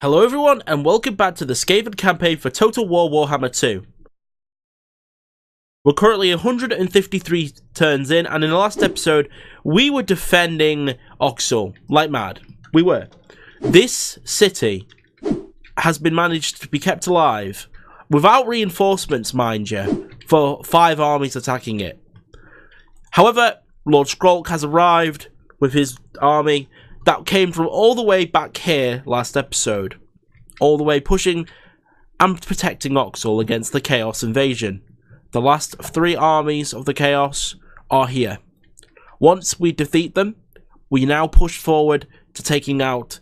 Hello everyone, and welcome back to the Skaven campaign for Total War Warhammer 2. We're currently 153 turns in, and in the last episode, we were defending Oxel like mad. We were. This city has been managed to be kept alive, without reinforcements, mind you, for 5 armies attacking it. However, Lord Skrolk has arrived with his army that came from all the way back here last episode. All the way pushing and protecting Oxel against the Chaos invasion. The last 3 armies of the Chaos are here. Once we defeat them, we now push forward to taking out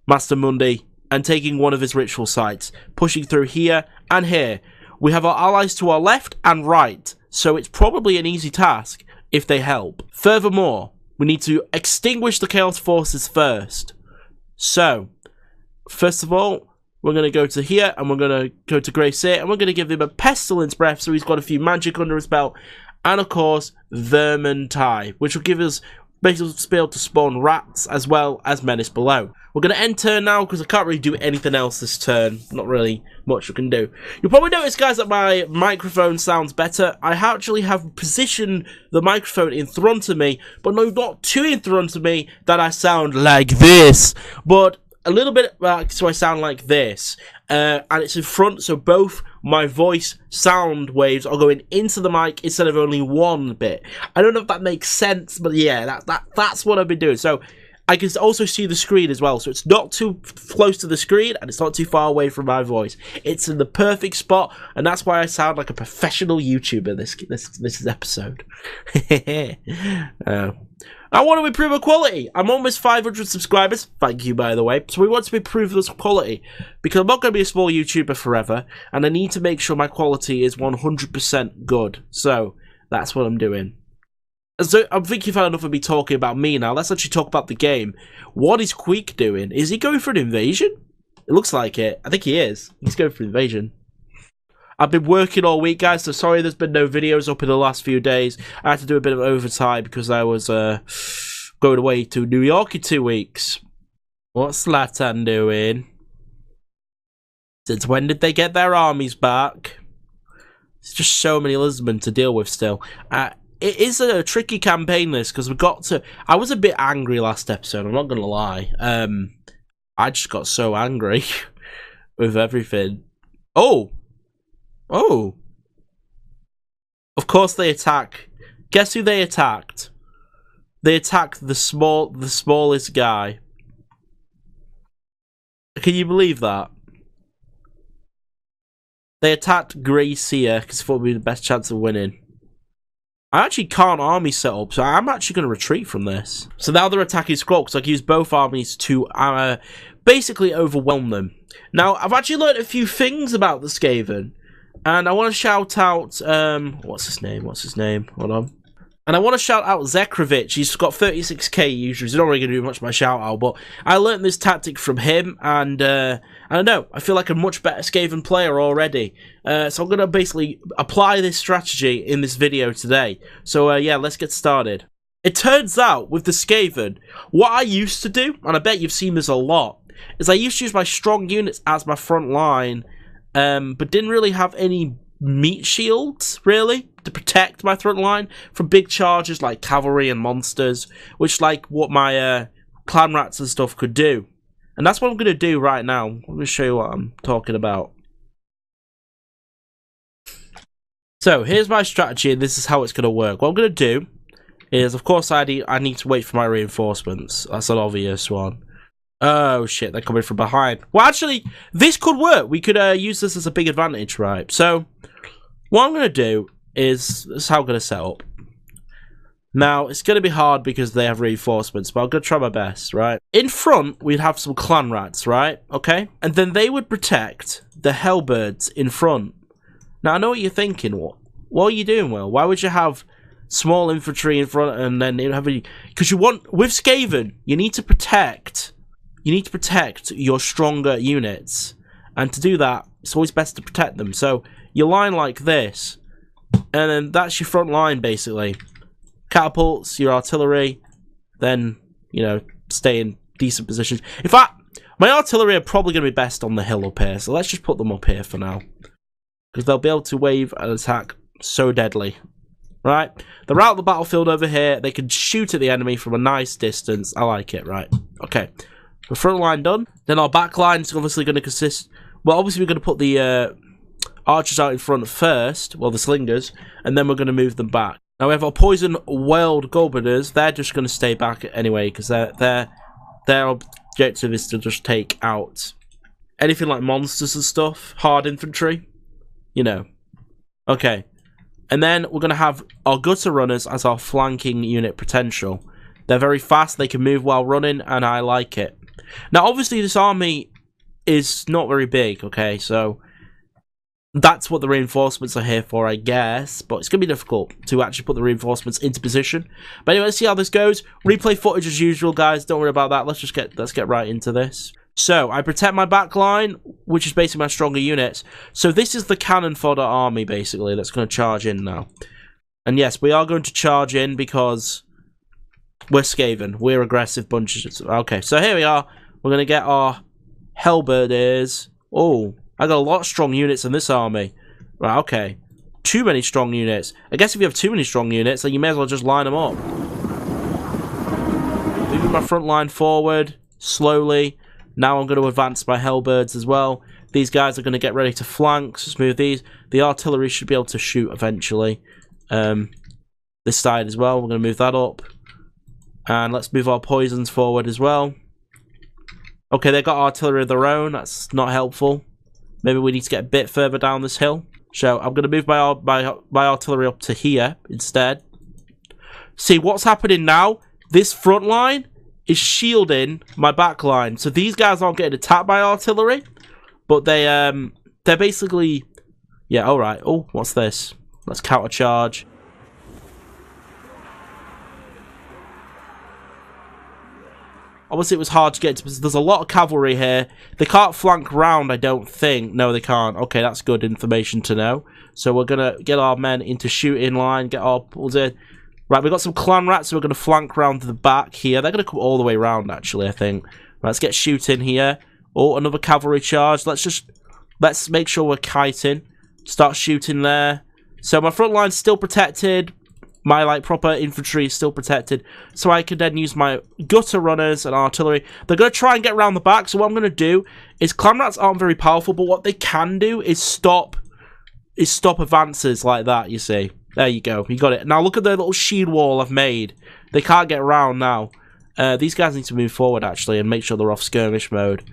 Mazdamundi and taking one of his ritual sites, pushing through here and here. We have our allies to our left and right, so it's probably an easy task if they help. Furthermore, we need to extinguish the Chaos forces first. So, first of all, we're going to go to here, and we're going to go to Corsair, and we're going to give him a Pestilence Breath, so he's got a few magic under his belt, and of course, Vermintide, which will give us basically be able to spawn rats, as well as Menace Below. We're going to end turn now, because I can't really do anything else this turn. Not really much we can do. You'll probably notice, guys, that my microphone sounds better. I actually have positioned the microphone in front of me, but no, not too in front of me, that I sound like this, but a little bit so I sound like this. And it's in front, so both my voice sound waves are going into the mic instead of only one bit. I don't know if that makes sense, but yeah, that's what I've been doing. So I can also see the screen as well, so it's not too close to the screen, and it's not too far away from my voice. It's in the perfect spot, and that's why I sound like a professional YouTuber this episode. I want to improve our quality. I'm almost 500 subscribers. Thank you, by the way. So we want to improve this quality, because I'm not going to be a small YouTuber forever, and I need to make sure my quality is 100% good. So that's what I'm doing. So I think you've had enough of me talking about me now. Let's actually talk about the game. What is Queek doing? Is he going for an invasion? It looks like it. I think he is. He's going for an invasion. I've been working all week, guys, so sorry there's been no videos up in the last few days. I had to do a bit of overtime because I was going away to New York in 2 weeks. What's Zlatan doing? Since when did they get their armies back? It's just so many Lisbon to deal with still. It is a tricky campaign, this, because we got to... I was a bit angry last episode, I'm not going to lie. I just got so angry with everything. Oh! Oh! Of course they attack. Guess who they attacked? They attacked the smallest guy. Can you believe that? They attacked Gracia, because it thought it would be the best chance of winning. I actually can't army set up, so I'm actually going to retreat from this. So now they're attacking Skrolk, so I can use both armies to basically overwhelm them. Now, I've actually learned a few things about the Skaven, and I want to shout out, what's his name? Hold on. And I want to shout out Zekrovich. He's got 36k users. He's not really going to do much of my shout out, but I learned this tactic from him, and I don't know, I feel like a much better Skaven player already. So I'm going to basically apply this strategy in this video today. So yeah, let's get started. It turns out, with the Skaven, what I used to do, and I bet you've seen this a lot, is I used to use my strong units as my front line, but didn't really have any meat shields, really, to protect my front line from big charges like cavalry and monsters, which like what my clan rats and stuff could do. And that's what I'm going to do right now. I'm going to show you what I'm talking about. So here's my strategy, and this is how it's going to work. What I'm going to do is, of course, I need to wait for my reinforcements. That's an obvious one. Oh shit, they're coming from behind. Well, actually, this could work. We could use this as a big advantage, right? So what I'm going to do is, this is how I'm going to set up. Now, it's going to be hard because they have reinforcements, but I'm going to try my best, right? In front, we'd have some clan rats, right? Okay? And then they would protect the hellbirds in front. Now, I know what you're thinking. What are you doing, Will? Why would you have small infantry in front and then you have... Because you want... With Skaven, you need to protect... You need to protect your stronger units. And to do that, it's always best to protect them. So, you line like this. And then that's your front line, basically. Catapults, your artillery. Then, you know, stay in decent positions. In fact, My artillery are probably going to be best on the hill up here, so let's just put them up here for now. Because they'll be able to wave an attack so deadly. Right? They're out of the battlefield over here. They can shoot at the enemy from a nice distance. I like it, right? Okay. The front line done. Then our back line is obviously going to consist... Well, obviously we're going to put the archers out in front first. Well, the slingers. And then we're going to move them back. Now we have our poison whaled goblins. They're just going to stay back anyway. Because their objective is to just take out anything like monsters and stuff. Hard infantry. You know. Okay. And then we're going to have our gutter runners as our flanking unit potential. They're very fast, they can move while running, and I like it. Now, obviously, this army is not very big, okay? So, that's what the reinforcements are here for, I guess. But it's going to be difficult to actually put the reinforcements into position. But anyway, let's see how this goes. Replay footage as usual, guys. Don't worry about that. Let's get right into this. So, I protect my back line, which is basically my stronger units. So, this is the cannon fodder army, basically, that's going to charge in now. And yes, we are going to charge in because we're Skaven. We're aggressive bunches. Okay, so here we are. We're going to get our halberdiers. Oh, I got a lot of strong units in this army. Right, okay. Too many strong units. I guess if you have too many strong units, then you may as well just line them up. Moving my front line forward, slowly. Now I'm going to advance my halberds as well. These guys are going to get ready to flank. So smooth these. The artillery should be able to shoot eventually. This side as well. We're going to move that up. And let's move our poisons forward as well. Okay, they got artillery of their own. That's not helpful. Maybe we need to get a bit further down this hill. So I'm going to move my artillery up to here instead. See, what's happening now? This front line is shielding my back line. So these guys aren't getting attacked by artillery. But they're basically... Yeah, alright. Oh, what's this? Let's counter charge. Obviously, it was hard to get to, because there's a lot of cavalry here. They can't flank round, I don't think. No, they can't. Okay, that's good information to know. So we're going to get our men into shooting line, get our pulls in. Right, we've got some clan rats, so we're going to flank round to the back here. They're going to come all the way round, actually, I think. Right, let's get shooting here. Oh, another cavalry charge. Let's make sure we're kiting. Start shooting there. So my front line's still protected. My, proper infantry is still protected. So I can then use my gutter runners and artillery. They're going to try and get around the back. So what I'm going to do is clan rats aren't very powerful, but what they can do is stop advances like that, you see. There you go. You got it. Now look at the little shield wall I've made. They can't get around now. These guys need to move forward, actually, and make sure they're off skirmish mode.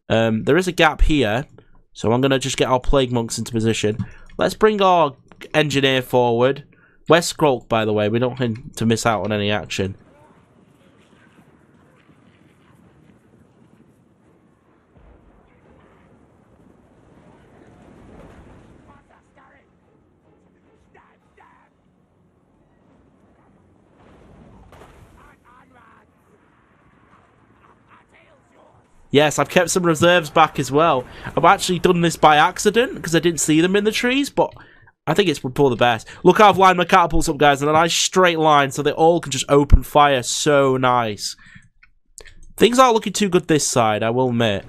There is a gap here. So I'm going to just get our plague monks into position. Let's bring our engineer forward. Where's Skrolk, by the way? We don't want to miss out on any action. Yes, I've kept some reserves back as well. I've actually done this by accident because I didn't see them in the trees, but I think it's for the best. Look how I've lined my catapults up, guys, in a nice straight line so they all can just open fire. So nice. Things aren't looking too good this side, I will admit.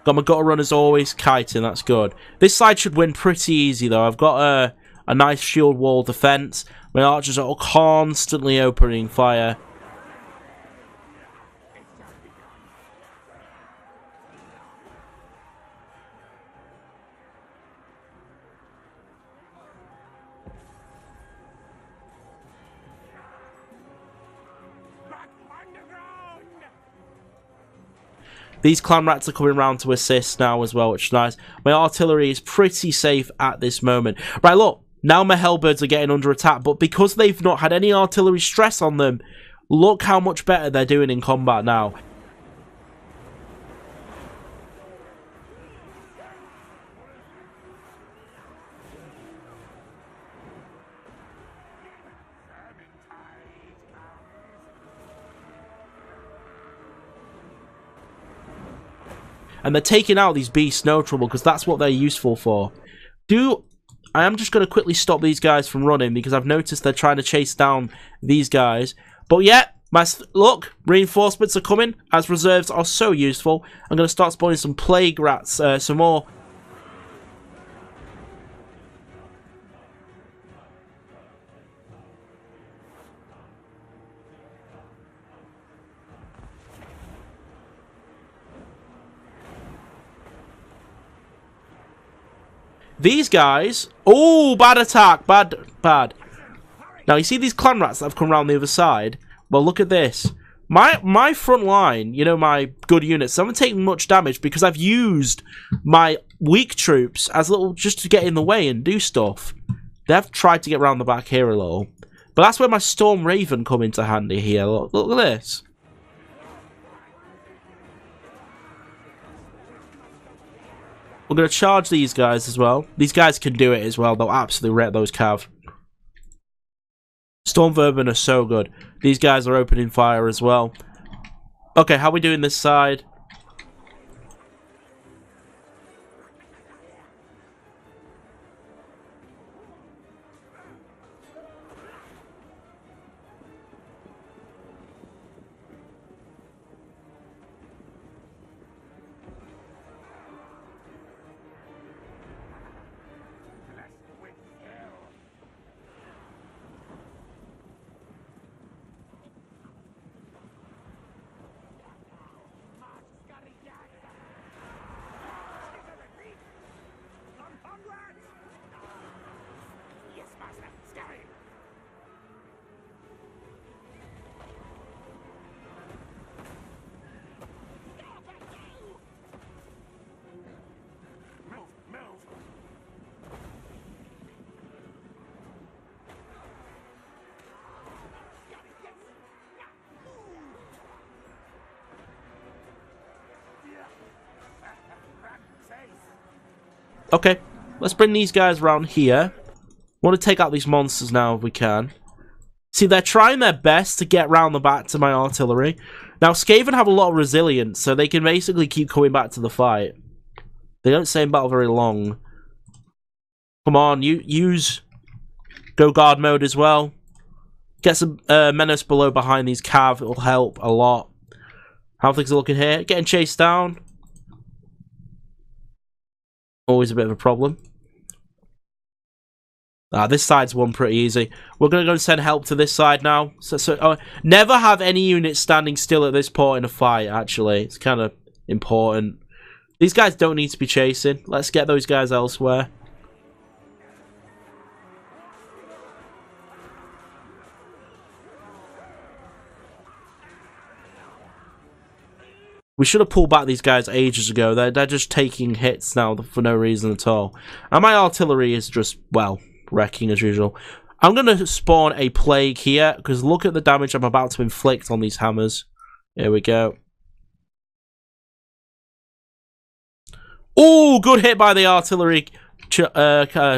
Got my gutter runners always kiting, that's good. This side should win pretty easy, though. I've got a nice shield wall defense. My archers are constantly opening fire. These clan rats are coming around to assist now as well, which is nice. My artillery is pretty safe at this moment. Right, look. Now my halberds are getting under attack, but because they've not had any artillery stress on them, look how much better they're doing in combat now. and they're taking out these beasts, no trouble, because that's what they're useful for. I am just going to quickly stop these guys from running, because I've noticed they're trying to chase down these guys. But yeah, look, reinforcements are coming, as reserves are so useful. I'm going to start spawning some plague rats, some more. These guys... Oh, bad attack. Bad. Now, you see these clan rats that have come around the other side? Well, look at this. My front line, you know, my good units, they haven't taken much damage because I've used my weak troops as little... just to get in the way and do stuff. They've tried to get around the back here a little. But that's where my Storm Raven come into handy here. Look at this. We're going to charge these guys as well. These guys can do it as well. They'll absolutely wreck those cav. Storm Vermin are so good. These guys are opening fire as well. Okay, how are we doing this side? Okay, let's bring these guys around here. Want to take out these monsters now if we can. See, they're trying their best to get round the back to my artillery. Now, Skaven have a lot of resilience, so they can basically keep coming back to the fight. They don't stay in battle very long. Come on, use Go Guard mode as well. Get some menace below behind these cav. It'll help a lot. How things are looking here? Getting chased down. Always a bit of a problem. This side's won pretty easy. We're going to go and send help to this side now. Never have any units standing still at this point in a fight, actually. It's kind of important. These guys don't need to be chasing. Let's get those guys elsewhere. We should have pulled back these guys ages ago. They're just taking hits now for no reason at all. And my artillery is just, well, wrecking as usual. I'm going to spawn a plague here, because look at the damage I'm about to inflict on these hammers. Here we go. Oh, good hit by the artillery. There.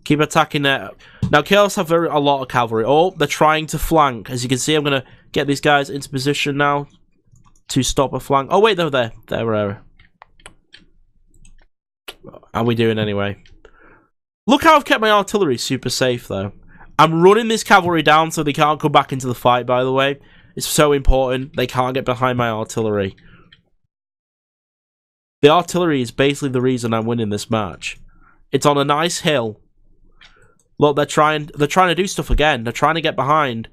Keep attacking there. Now, Chaos have a lot of cavalry. Oh, they're trying to flank. As you can see, I'm going to get these guys into position now to stop a flank. Oh, wait, they're there. How are we doing anyway? Look how I've kept my artillery super safe, though. I'm running this cavalry down so they can't come back into the fight, by the way. It's so important. They can't get behind my artillery. The artillery is basically the reason I'm winning this match. It's on a nice hill. Look, they're trying to do stuff again. They're trying to get behind.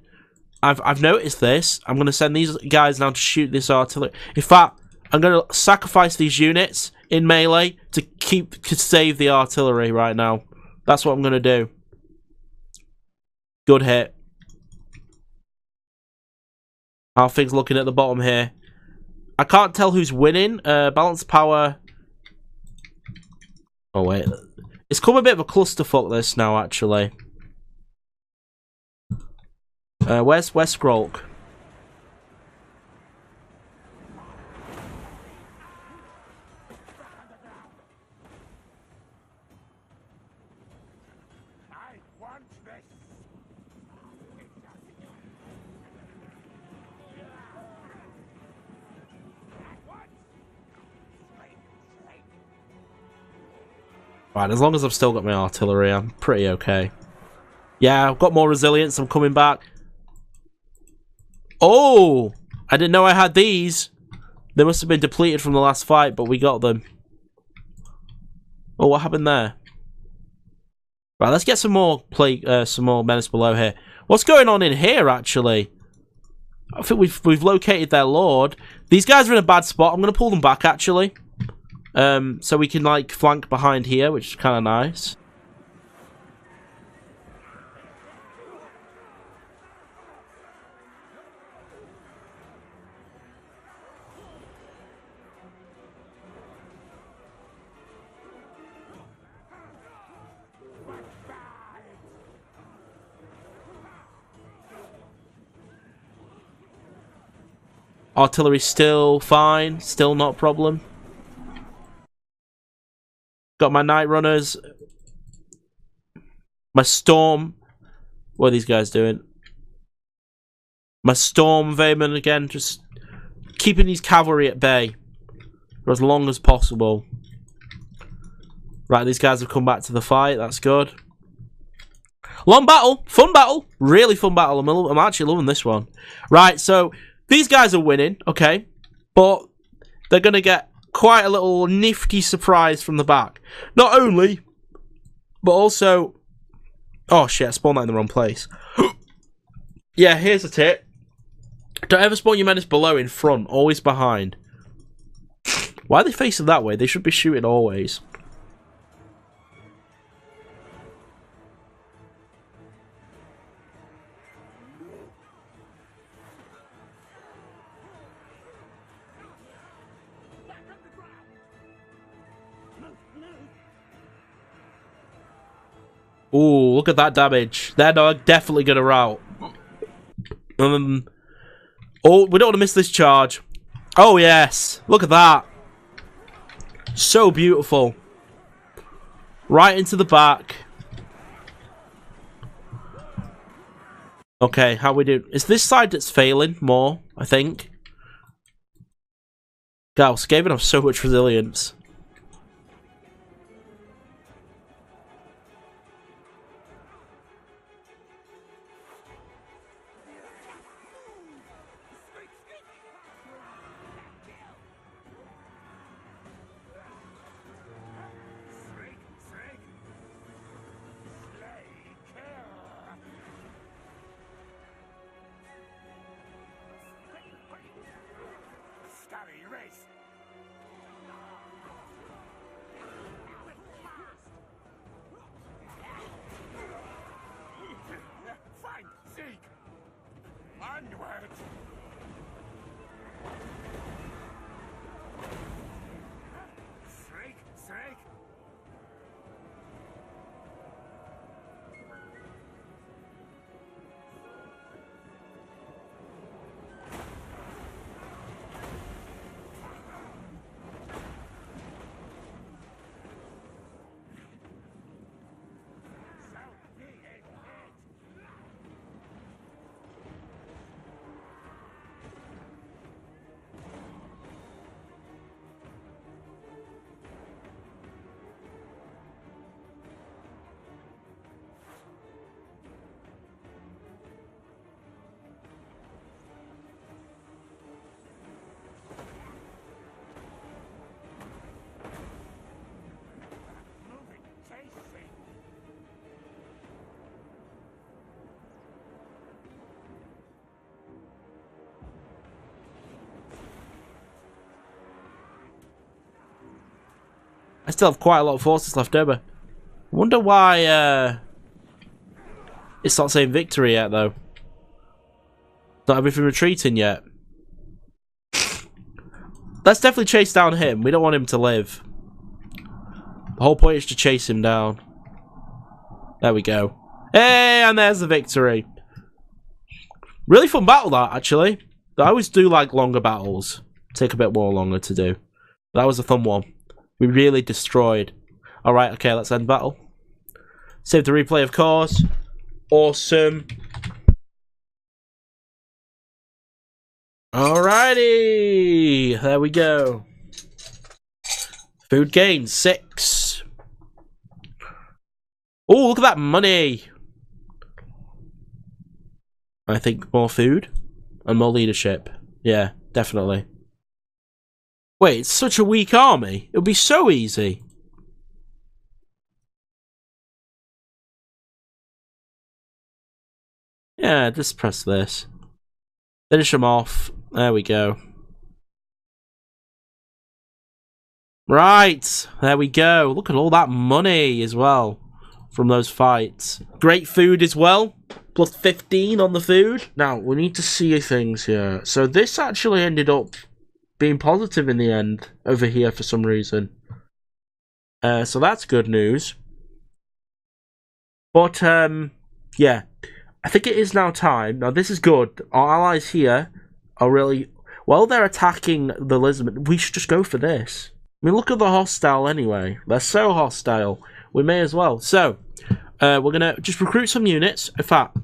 I've noticed this. I'm going to send these guys now to shoot this artillery. In fact, I'm going to sacrifice these units in melee to save the artillery right now. That's what I'm going to do. Good hit. How are things looking at the bottom here? I can't tell who's winning. Balance power. Oh, wait. It's come a bit of a clusterfuck, this now, actually. Where's Skrolk? Right, as long as I've still got my artillery, I'm pretty okay. Yeah, I've got more resilience. I'm coming back. Oh! I didn't know I had these. They must have been depleted from the last fight, but we got them. Oh, what happened there? Right, let's get some more Menace Below here. What's going on in here, actually? I think we've located their lord. These guys are in a bad spot. I'm going to pull them back, actually. So we can, like, flank behind here, which is kind of nice. Artillery still fine. Still not a problem. Got my Night Runners. My Storm. What are these guys doing? My Storm Vayman again. Just keeping these cavalry at bay for as long as possible. Right, these guys have come back to the fight. That's good. Long battle. Fun battle. Really fun battle. I'm actually loving this one. Right, so these guys are winning, okay, but they're going to get quite a little nifty surprise from the back. Not only, but also... Oh, shit, I spawned that in the wrong place. Yeah, here's a tip. Don't ever spawn your Menace below in front, always behind. Why are they facing that way? They should be shooting always. Ooh, look at that damage. They're definitely going to rout. Oh, we don't want to miss this charge. Oh, yes. Look at that. So beautiful. Right into the back. Okay, how we do? It's this side that's failing more, I think. God, Skaven have so much resilience. I still have quite a lot of forces left over. Wonder why it's not saying victory yet, though. Not everything retreating yet. Let's definitely chase down him. We don't want him to live. The whole point is to chase him down. There we go. Hey, and there's the victory. Really fun battle, that, actually. I always do like longer battles. Take a bit more longer to do. That was a fun one. We really destroyed. Alright, okay, let's end battle. Save the replay, of course. Awesome. Alrighty. There we go. Food gain, 6. Oh, look at that money! I think more food and more leadership. Yeah, definitely. Wait, it's such a weak army. It would be so easy. Yeah, just press this. Finish them off. There we go. Right, there we go. Look at all that money as well from those fights. Great food as well. Plus 15 on the food. Now, we need to see things here. So this actually ended up being positive in the end over here for some reason. So that's good news. But, yeah. I think it is now time. Now, this is good. Our allies here are really... While they're attacking the lizardmen, we should just go for this. I mean, look at the hostile anyway. They're so hostile. We may as well. So, we're going to just recruit some units. In fact,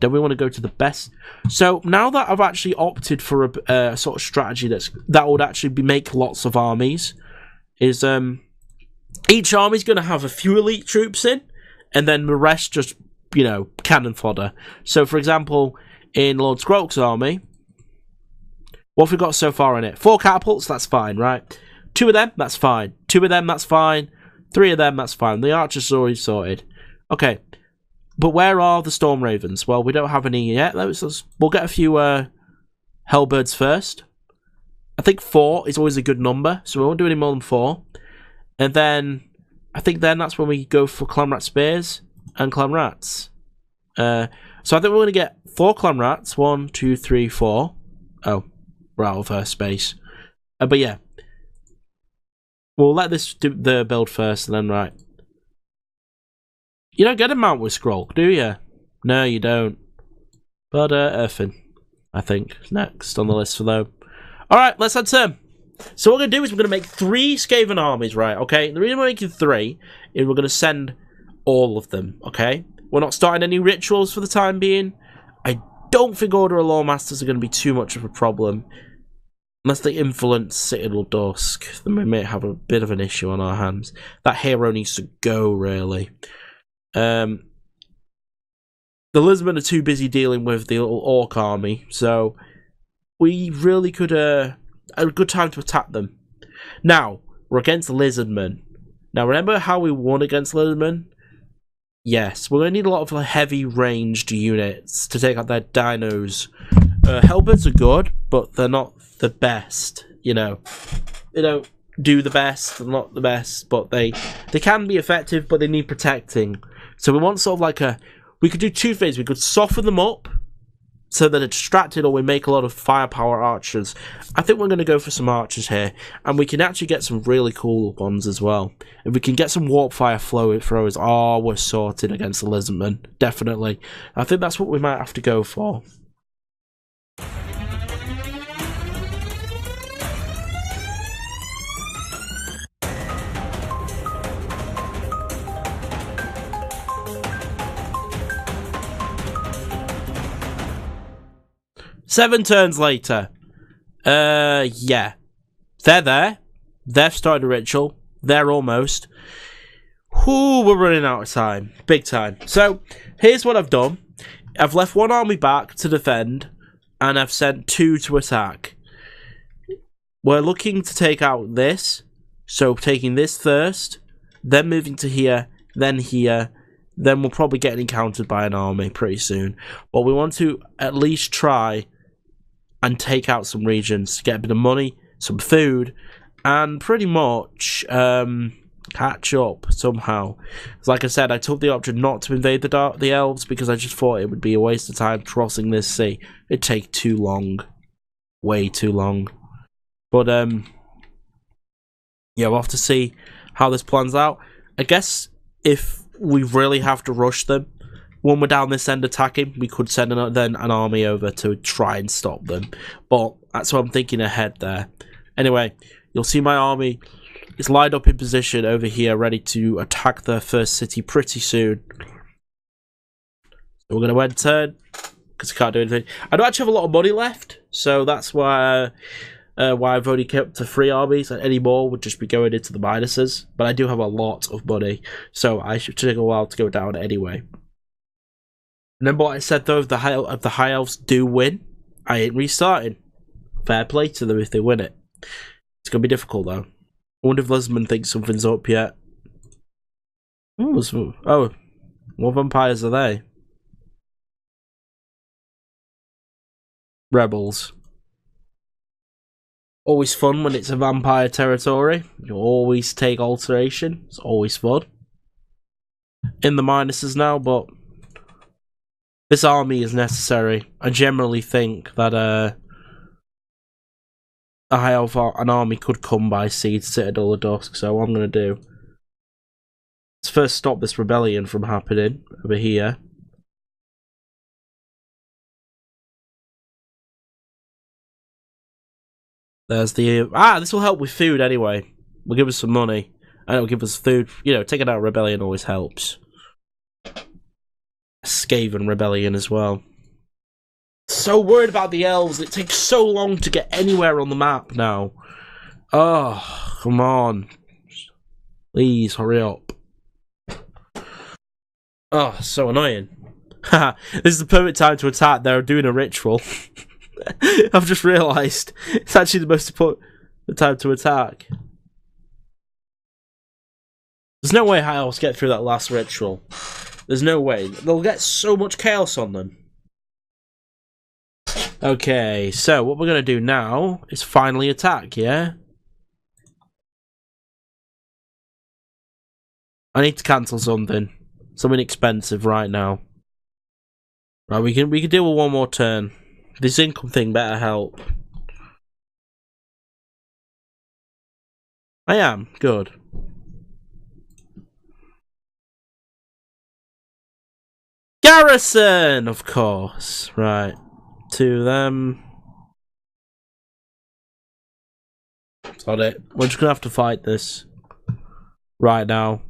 then we want to go to the best. So, now that I've actually opted for a sort of strategy that would actually make lots of armies, is each army's going to have a few elite troops in, and then the rest just, you know, cannon fodder. So, for example, in Lord Skrolk's army, what have we got so far in it? 4 catapults, that's fine, right? 2 of them, that's fine. 2 of them, that's fine. 3 of them, that's fine. The archers are already sorted. Okay, but where are the Storm Ravens? Well, we don't have any yet. We'll get a few Hellbirds first. I think 4 is always a good number, so we won't do any more than 4. And then, I think then that's when we go for Clanrat Spears and Clanrats. So I think we're going to get 4 Clanrats. 1, 2, 3, 4. Oh, we're out of space. But yeah. We'll let this do the build first, and then, right. You don't get a mount with Skrolk, do you? No, you don't. But, Earthen, I think, is next on the list for them. Alright, let's head to. So what we're going to do is we're going to make 3 Skaven armies, right, okay? The reason we're making 3 is we're going to send all of them, okay? We're not starting any rituals for the time being. I don't think Order of Lawmasters are going to be too much of a problem. Unless they influence Citadel Dusk, then we may have a bit of an issue on our hands. That hero needs to go, really. The Lizardmen are too busy dealing with the little Orc army, so we really could a good time to attack them. Now, we're against the Lizardmen. Now, remember how we won against Lizardmen? Yes, we're going to need a lot of heavy ranged units to take out their dinos. Hellbirds are good, but they're not the best, you know. They don't do the best, they're not the best, but they can be effective, but they need protecting. So we want sort of like we could do 2 things. We could soften them up so that they're distracted, or we make a lot of firepower archers. I think we're going to go for some archers here, and we can actually get some really cool ones as well. If we can get some warp fire throwers, oh, we're sorted against the Lizardmen, definitely. I think that's what we might have to go for. Seven turns later. Yeah. They're there. They've started a ritual. They're almost. Ooh, we're running out of time. Big time. So, here's what I've done. I've left 1 army back to defend, and I've sent 2 to attack. We're looking to take out this. So, taking this first, then moving to here, then here. Then we'll probably get encountered by an army pretty soon. But we want to at least try and take out some regions to get a bit of money, some food, and pretty much catch up somehow. Like I said, I took the option not to invade the elves because I just thought it would be a waste of time crossing this sea. It'd take too long. Way too long. But, yeah, we'll have to see how this plans out. I guess if we really have to rush them, when we're down this end attacking, we could send an army over to try and stop them. But that's what I'm thinking ahead there. Anyway, you'll see my army is lined up in position over here, ready to attack the first city pretty soon. So we're going to end turn, because I can't do anything. I don't actually have a lot of money left, so that's why why I've only kept to 3 armies, and any more would just be going into the minuses. But I do have a lot of money, so I should take a while to go down anyway. Remember what I said though, if the high elves do win, I ain't restarting. Fair play to them if they win it. It's gonna be difficult though. I wonder if Lesman thinks something's up yet. Oh, what vampires are they? Rebels. Always fun when it's a vampire territory. You always take alteration. It's always fun. In the minuses now, but this army is necessary. I generally think that a high elf an army could come by sea to Citadel of Dusk. So what I'm gonna do, let's first stop this rebellion from happening over here. There's the... this will help with food anyway. Will give us some money. And it'll give us food. You know, taking out a rebellion always helps. Skaven rebellion as well. So worried about the elves. It takes so long to get anywhere on the map now. Oh, come on. Please, hurry up. Oh, so annoying. Haha, this is the perfect time to attack. They're doing a ritual. I've just realised it's actually the most important time to attack. There's no way high elves get through that last ritual. There's no way. They'll get so much chaos on them. Okay, so what we're going to do now is finally attack, yeah? I need to cancel something. Something expensive right now. Right, we can deal with one more turn. This income thing better help. I am. Good. Garrison! Of course. Right. To them. Got it. We're just gonna have to fight this. Right now.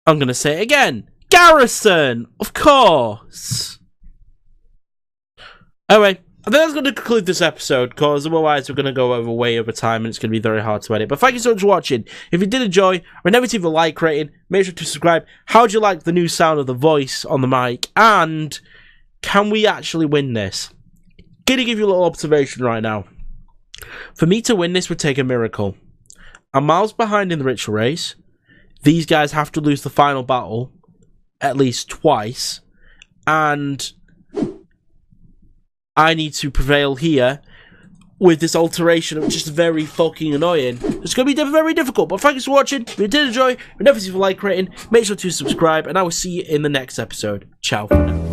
I'm gonna say it again. Garrison! Of course! Anyway, I think that's going to conclude this episode, because otherwise we're going to go way over time and it's going to be very hard to edit. But thank you so much for watching. If you did enjoy, remember to leave a like rating, make sure to subscribe. How do you like the new sound of the voice on the mic? And can we actually win this? Gonna give you a little observation right now. For me to win this would take a miracle. I'm miles behind in the ritual race. These guys have to lose the final battle at least twice, and I need to prevail here with this alteration, which is very fucking annoying. It's going to be very difficult, but thanks for watching. If you did enjoy, remember to leave a like rating, make sure to subscribe, and I will see you in the next episode. Ciao for now.